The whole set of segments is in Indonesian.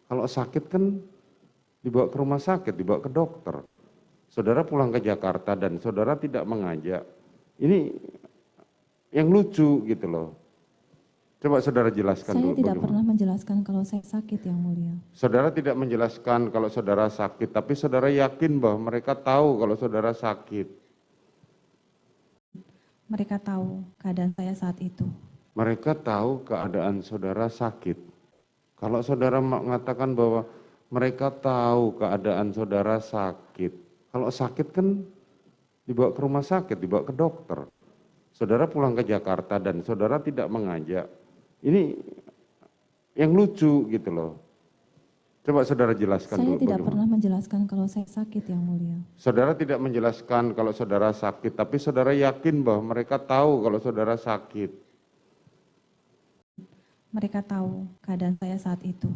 Kalau sakit kan dibawa ke rumah sakit, dibawa ke dokter. Saudara pulang ke Jakarta dan saudara tidak mengajak. Ini yang lucu gitu loh. Coba saudara jelaskan Saya dulu tidak bagaimana. pernah menjelaskan kalau saya sakit, Yang Mulia. Saudara tidak menjelaskan kalau saudara sakit, tapi saudara yakin bahwa mereka tahu kalau saudara sakit. Mereka tahu keadaan saya saat itu. Mereka tahu keadaan saudara sakit. Kalau saudara mengatakan bahwa mereka tahu keadaan saudara sakit. Kalau sakit kan dibawa ke rumah sakit, dibawa ke dokter. Saudara pulang ke Jakarta dan saudara tidak mengajak. Ini yang lucu gitu loh. Coba saudara jelaskan Saya dulu tidak bagaimana. pernah menjelaskan kalau saya sakit, Yang Mulia. Saudara tidak menjelaskan kalau saudara sakit, tapi saudara yakin bahwa mereka tahu kalau saudara sakit. Mereka tahu keadaan saya saat itu.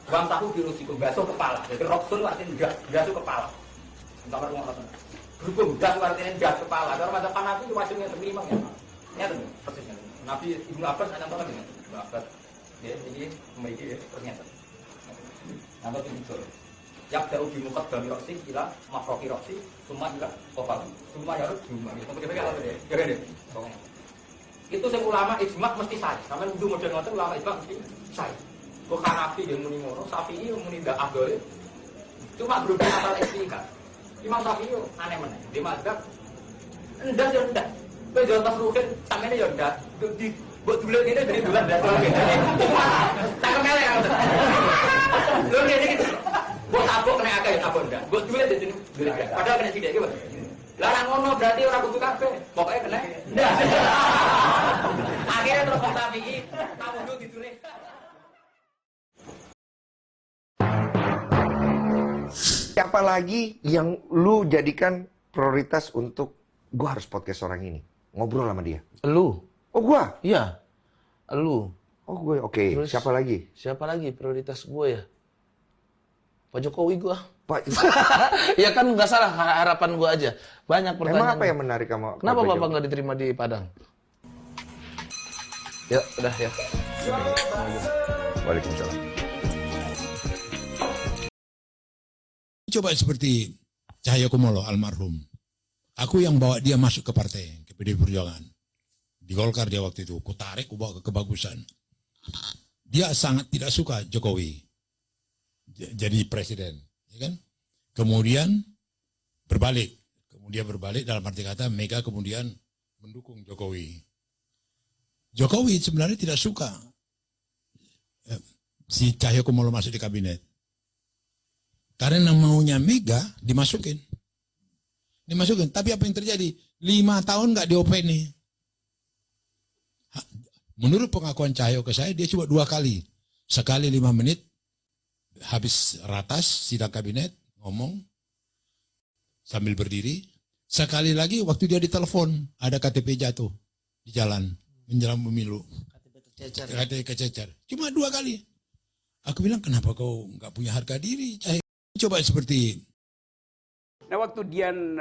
Bang tahu dirusiku basuh kepala. Jadi roksul artinya basuh kepala. Enggak perlu ngomong. Berhubung basuh artinya basuh kepala. Kalau macam Nabi itu wajibnya memang ya. Ya betul. Persisnya. Nabi Ibnu Abbas ada apa dengan Ibnu Abbas? Dia ini memiliki pernyataan. Nama itu yang jauh di muka dari roksi ila makroki roksi semua ila kopal semua ya harus cuma itu ya itu saya ulama ijma mesti saya sampai untuk model ngotot ulama ijma mesti saya kok Hanafi yang muni ngono Syafi'i yang muni ndak afdol cuma belum hafal istiqah Imam Syafi'i aneh mana dia mazhab ndak ya ndak kowe yo tas rugen sampeyan yo ndak di mbok dulen ngene dari dulan ndak tak kemele kan lho ngene iki mbok tabok kena akeh tabok ndak mbok dulen dadi padahal kena sithik iki lah ngono berarti ora kudu kabeh pokoke kena ndak akhirnya terus Syafi'i tahu dulu ditulis. Siapa lagi yang lu jadikan prioritas untuk gua harus podcast orang ini? Ngobrol sama dia. Lu. Oh, gua? Iya. Lu. Oh, gue. Oke. Terus Siapa lagi? Siapa lagi prioritas gue ya? Pak Jokowi gue. Pak. Ya kan nggak salah harapan gue aja. Banyak pertanyaan. Emang apa yang menarik kamu? Kenapa Bapak nggak diterima di Padang? Ya, udah ya. Waalaikumsalam. Coba seperti Cahyokumolo almarhum. Aku yang bawa dia masuk ke partai, ke PDI Perjuangan. Di Golkar dia waktu itu, ku tarik, ku bawa ke kebagusan. Dia sangat tidak suka Jokowi jadi presiden, ya kan? Kemudian berbalik dalam arti kata Mega kemudian mendukung Jokowi. Jokowi sebenarnya tidak suka si Cahyokumolo masuk di kabinet. Karena maunya Mega dimasukin. Tapi apa yang terjadi? 5 tahun nggak diopeni. Menurut pengakuan Cahyo ke saya, dia cuma 2 kali. Sekali 5 menit, habis ratas, sidang kabinet, ngomong, sambil berdiri. Sekali lagi waktu dia ditelepon, ada KTP jatuh di jalan, menjelang pemilu. KTP kececer. Cuma 2 kali. Aku bilang, kenapa kau nggak punya harga diri, Cahyo? Coba seperti Nah waktu Dian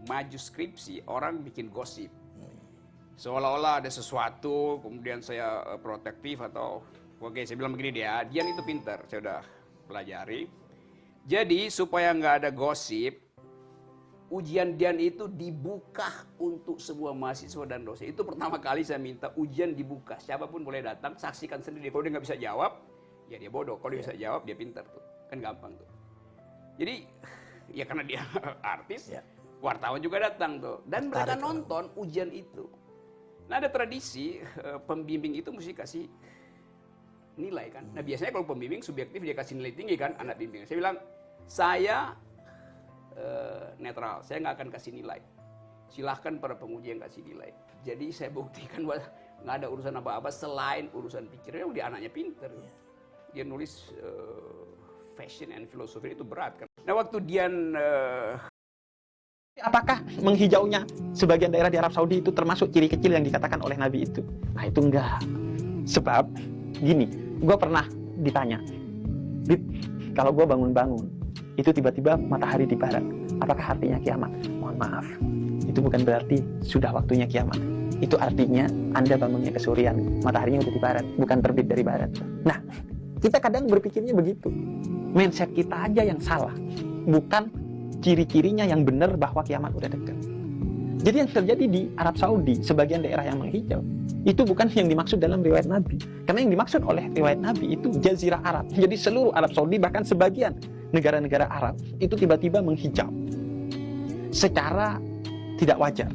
maju skripsi, orang bikin gosip. Seolah-olah ada sesuatu, kemudian saya protektif atau... Oke, saya bilang begini dia, Dian itu pintar, saya udah pelajari. Jadi supaya nggak ada gosip, ujian Dian itu dibuka untuk semua mahasiswa dan dosen. Itu pertama kali saya minta ujian dibuka, siapapun boleh datang, saksikan sendiri. Kalau dia nggak bisa jawab, ya dia bodoh. Kalau dia bisa jawab, dia pintar tuh, kan gampang tuh. Jadi ya karena dia artis, wartawan juga datang tuh. Dan mereka nonton ujian itu. Nah ada tradisi, pembimbing itu mesti kasih nilai kan. Nah biasanya kalau pembimbing subjektif dia kasih nilai tinggi kan, anak bimbing. Saya bilang, saya netral, saya nggak akan kasih nilai. Silahkan para penguji yang kasih nilai. Jadi saya buktikan bahwa nggak ada urusan apa-apa selain urusan pikirnya. Dia anaknya pinter. Dia nulis fashion and philosophy itu berat kan. Nah waktu Dian apakah menghijaunya sebagian daerah di Arab Saudi itu termasuk ciri kecil yang dikatakan oleh Nabi itu? Nah itu enggak. Sebab gini, gue pernah ditanya, Bib, kalau gue bangun-bangun, itu tiba-tiba matahari di barat, apakah artinya kiamat? Mohon maaf, itu bukan berarti sudah waktunya kiamat. itu artinya Anda bangunnya ke Surian, mataharinya udah di barat, bukan terbit dari barat. Nah, kita kadang berpikirnya begitu. Mindset kita aja yang salah, bukan ciri-cirinya yang benar bahwa kiamat udah dekat. Jadi yang terjadi di Arab Saudi, sebagian daerah yang menghijau, itu bukan yang dimaksud dalam riwayat Nabi. Karena yang dimaksud oleh riwayat Nabi itu Jazirah Arab. Jadi seluruh Arab Saudi, bahkan sebagian negara-negara Arab, itu tiba-tiba menghijau secara tidak wajar.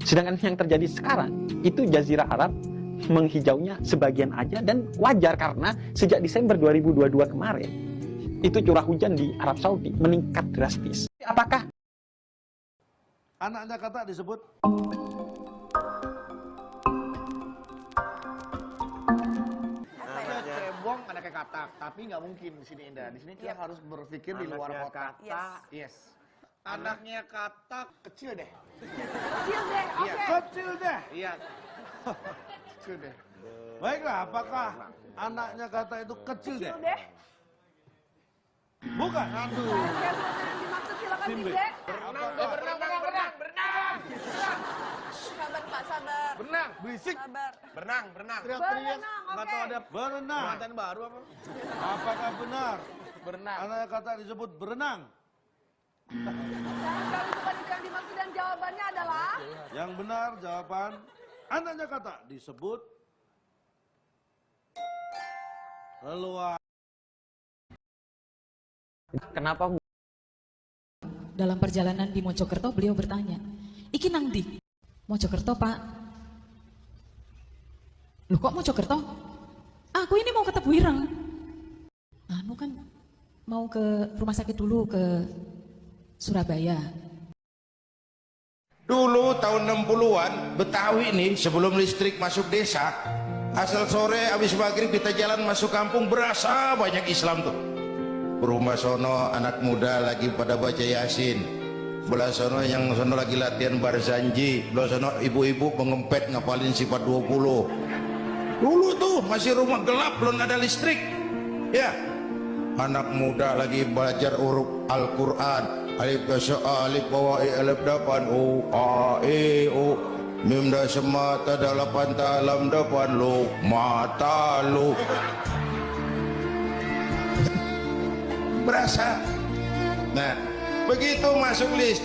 Sedangkan yang terjadi sekarang, itu Jazirah Arab menghijaunya sebagian aja dan wajar karena sejak Desember 2022 kemarin, itu curah hujan di Arab Saudi meningkat drastis. Apakah anaknya kata disebut cebong, anaknya katak, tapi nggak mungkin di sini Indah. Di sini kita harus berpikir di luar kotak. Yes. Anaknya katak kecil deh. kecil deh, oke. Kecil deh. Iya. Kecil deh. Baiklah, apakah anaknya kata itu kecil deh? deh. Bukan. Aduh. Yang dimaksud silakan Tim B. Timbe. Berenang. Sabar Pak, sabar. Berenang, berisik. Sabar. Berenang. Teriak-teriak. Nggak tahu ada Berenang. pengantin baru apa? Apakah benar Berenang. anaknya kata disebut berenang? Dan kalau bukan itu yang dimaksud dan jawabannya adalah Yang benar jawaban anaknya kata disebut leluhur. kenapa Dalam perjalanan di Mojokerto beliau bertanya, "Iki nang ndi?" "Mojokerto, Pak." "Loh kok Mojokerto?" "Aku ini mau ke Tebuireng." "Anu kan mau ke rumah sakit dulu ke Surabaya." Dulu tahun 60-an Betawi nih sebelum listrik masuk desa, asal sore habis maghrib kita jalan masuk kampung berasa banyak Islam tuh. Rumah sono anak muda lagi pada baca Yasin, belah sono yang sono lagi latihan barzanji, belah sono ibu-ibu pengempet ngapalin sifat 20. Dulu tuh masih rumah gelap, belum ada listrik ya. Anak muda lagi belajar huruf Al-Quran, alif dasar alif bawah alif dapan u a e u mim da semata dalapan talam dapan lu mata lu berasa. Nah begitu masuk list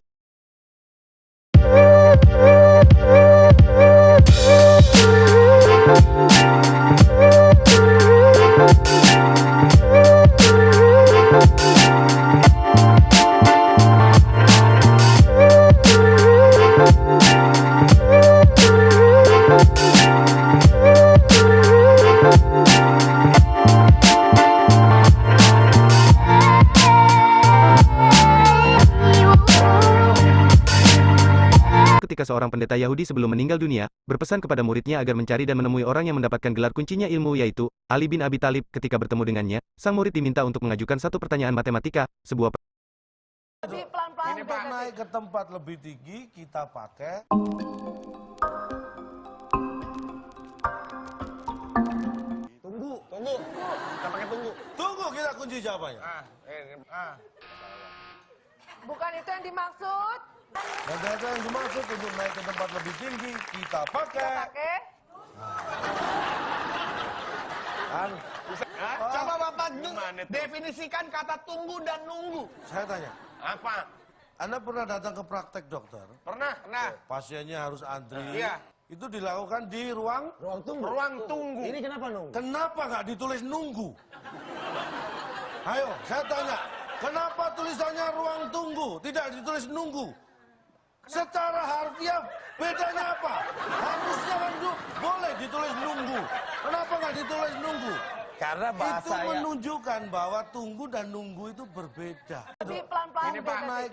ketika seorang pendeta Yahudi sebelum meninggal dunia, berpesan kepada muridnya agar mencari dan menemui orang yang mendapatkan gelar kuncinya ilmu yaitu Ali bin Abi Thalib. Ketika bertemu dengannya, sang murid diminta untuk mengajukan satu pertanyaan matematika, sebuah Ini Pak, naik ke tempat lebih tinggi kita pakai Tunggu. Kita pakai tunggu. tunggu, kita kunci jawabannya. bukan itu yang dimaksud. Dan ternyata yang dimaksud untuk naik ke tempat lebih tinggi kita pakai kan. Coba Bapak definisikan kata tunggu dan nunggu. Saya tanya, Apa? Anda pernah datang ke praktek dokter? Pernah? Pasiennya harus antri. Iya. Itu dilakukan di ruang tunggu. Ruang tunggu. Ini kenapa nunggu? Kenapa nggak ditulis nunggu? Ayo, saya tanya, kenapa tulisannya ruang tunggu, tidak ditulis nunggu? Secara harfiah bedanya apa? Harusnya kan boleh ditulis nunggu. Kenapa nggak ditulis nunggu? Karena bahasa itu menunjukkan bahwa tunggu dan nunggu itu berbeda. Tapi pelan-pelan. Ini Pak naik